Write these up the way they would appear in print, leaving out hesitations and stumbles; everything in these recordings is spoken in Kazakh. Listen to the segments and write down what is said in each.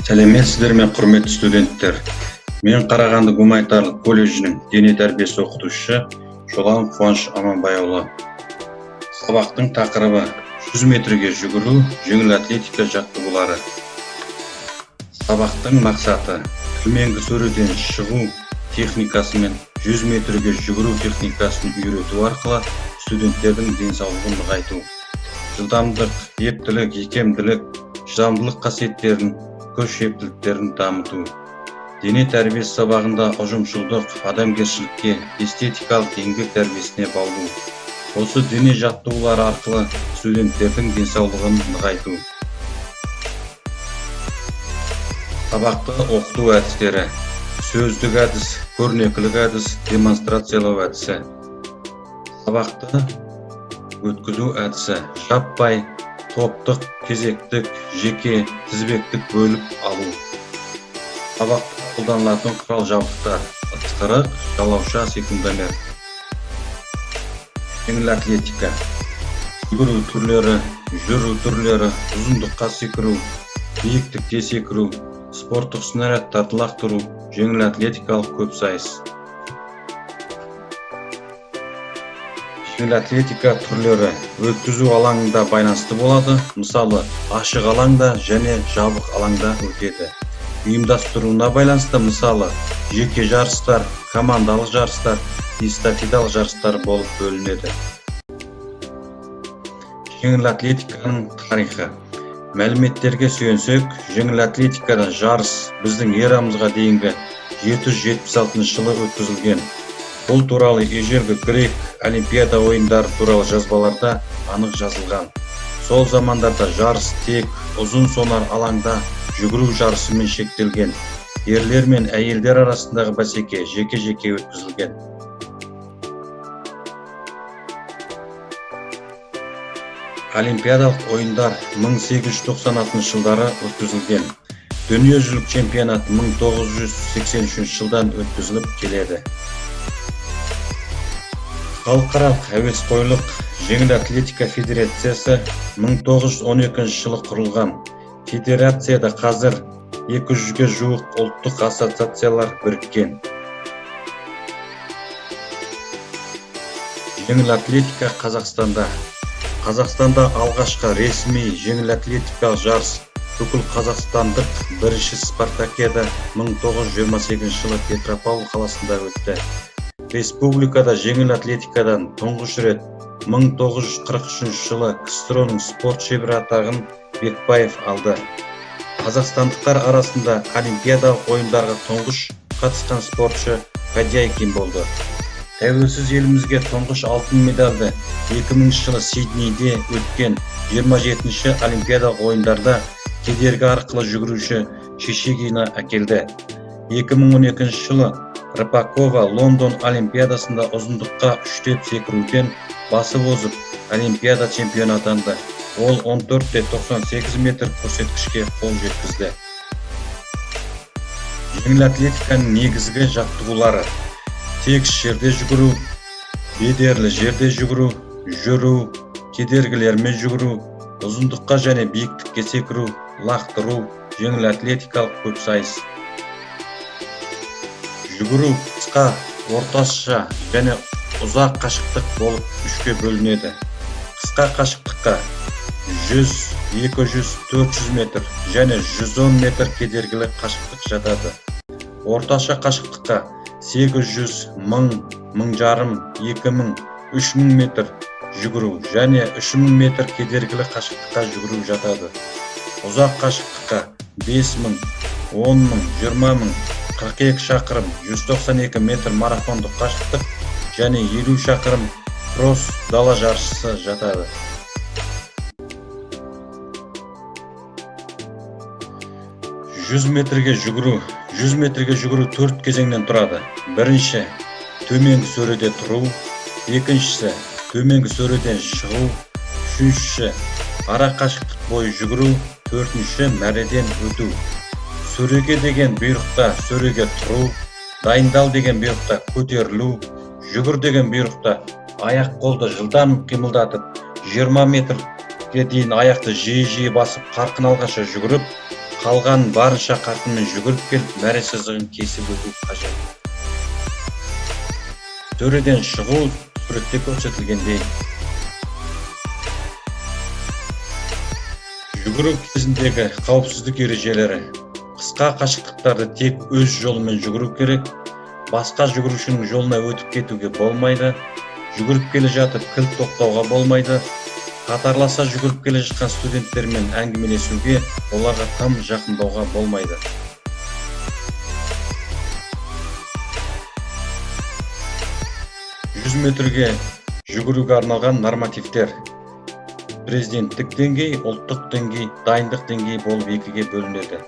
Сәлеметсіздер ме, құрметті студенттер. Мен Қарағанды гуманитарлық колледжінің дене тәрбиесі оқытушысы Жолан Қуаныш Аманбайұлы. Сабақтың тақырыбы 100 метрге жүгіру, жеңіл атлетика жаттығулары. Сабақтың мақсаты төменгі сөреден шығу техникасы мен 100 метрге жүгіру техникасын үйрету арқылы студенттердің денсаулығын нығайту. Жылдамдық, ептілік, икемділік, шыдамдылық қасиеттерін, күш ептіліктерін дамыту. Дене тәрбиесі сабағында ұжымшылдық, адамгершілікке, эстетикалық еңбек тәрбиесіне баулу. Осы дене жаттығулары арқылы студенттердің денсаулығын нығайту. Сабақты оқыту әдістері: сөздік әдіс, көрнекілік әдіс, демонстрациялау әдісі. Сабақты өткізу әдісі: жаппай, топтық, кезектік, жеке, тізбектік бөліп алу. Сабақта қолданылатын құрал жабдықтар: ысқырық, жалауша, секундомер. Жеңіл атлетика: жүгіру түрлері, жүру түрлері, ұзындыққа секіру, биіктікке секіру, спорттық снарядтарды лақтыру, жеңіл атлетикалық көпсайыс. Жеңіл атлетика түрлері өткізу алаңында байланысты болады, мысалы ашық алаңда және жабық алаңда өтеді. Ұйымдастыруына байланысты, мысалы жеке жарыстар, командалық жарыстар, эстафеталық жарыстар болып бөлінеді. Жеңіл атлетиканың тарихы: мәліметтерге сүйенсек, жеңіл атлетикада жарыс біздің эрамызға дейінгі 776 жылы өткізілген. Бұл туралы ежелгі грек олимпиада ойындары туралы жазбаларда анық жазылған. Сол замандарда жарыс тек ұзын сонар алаңда жүгіру жарысымен шектелген. Ерлер мен әйелдер арасындағы бәсеке жеке-жеке өткізілген. Олимпиадалық ойындар 1896 жылдары өткізілген. Дүниежүзілік чемпионат 1983 жылдан өткізіліп келеді. Халықаралық әуесқойлық жеңіл атлетика федерациясы 1912 жылы құрылған. Федерацияда қазір 200-ге жуық ұлттық ассоциациялар біріккен. Жеңіл атлетика Қазақстанда. Қазақстанда алғашқы ресми жеңіл атлетикалық жарыс бүкіл қазақстандық бірінші спартакиада 1928 жылы Петропавл қаласында өтті. Республикада жеңіл атлетикадан тұңғыш рет 1943 жылы КСР-ның спорт шебері атағын Бекбаев алды. Қазақстандықтар арасында олимпиадалық ойындарға тұңғыш қатысқан спортшы Фадяйкин болды. Тәуелсіз елімізге тұңғыш алтын медальді 2000 жылы Сиднейде өткен 27-ші олимпиадалық ойындарда кедергі арқылы жүгіруші Шишигина әкелді. 2012 жылы Рыпакова Лондон олимпиадасында ұзындыққа 3 секіруден басып озып, олимпиада чемпионы атанды. Ол 14,98 метр көрсеткішке қол жеткізді. Жеңіл атлетиканың негізгі жаттығулары: тегіс жерде жүгіру, бедерлі жерде жүгіру, жүру, кедергілермен жүгіру, ұзындыққа және биіктікке секіру, лақтыру, жеңіл атлетикалық көпсайыс. Жүгіру қысқа, орташа және ұзақ қашықтық болып 3-ке бөлінеді. Қысқа қашықтыққа 100, 200, 400 метр және 110 метр кедергілі қашықтық жатады. Орташа қашықтыққа 800, 1000, 1500, 2000, 3000 метр жүгіру және 3000 метр кедергілі қашықтыққа жүгіру жатады. Ұзақ қашықтыққа 5000, 10000, 20000, 42 шақырым, 192 метр марафондық қашықтық және 50 шақырым кросс дала жарысы жатады. Жүз метрге жүгіру 4 кезеңнен тұрады. Бірінші, төменгі сөреде тұру. Екіншісі, төменгі сөреден шығу. Үшіншісі, ара қашықтық бойы жүгіру. Төртінші, мәреден өту. Сөреге деген бұйрықта сөреге тұру, дайындал деген бұйрықта көтерілу, жүгір деген бұйрықта аяқ қолды жылдам қимылдатып, 20 метрге дейін аяқты жиі басып, қарқын алғанша жүгіріп, қалған барынша қарқынмен жүгіріп келіп мәре сызығын кесіп өту қажет. Сөреден шығу суретте көрсетілгендей. Жүгіру кезіндегі қауіпсіздік ережелері. Қысқа қашықтықтарды тек өз жолымен жүгіру керек. Басқа жүгірушінің жолына өтіп кетуге болмайды. Жүгіріп келе жатып кілт тоқтауға болмайды. Қатарласа жүгіріп келе жатқан студенттермен әңгімелесуге, оларға тым жақындауға болмайды. Жүз метрге жүгіруге арналған нормативтер. Президенттік деңгей, ұлттық деңгей, дайындық деңгейі болып екіге бөлінеді.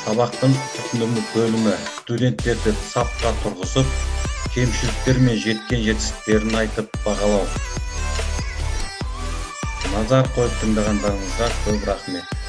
Сабақтың ұтымды бөлімі студенттерді сапқа тұрғызып, кемшіліктер мен жеткен жетістіктерін айтып бағалау. Назар қойып тыңдағандарыңызға көп рахмет.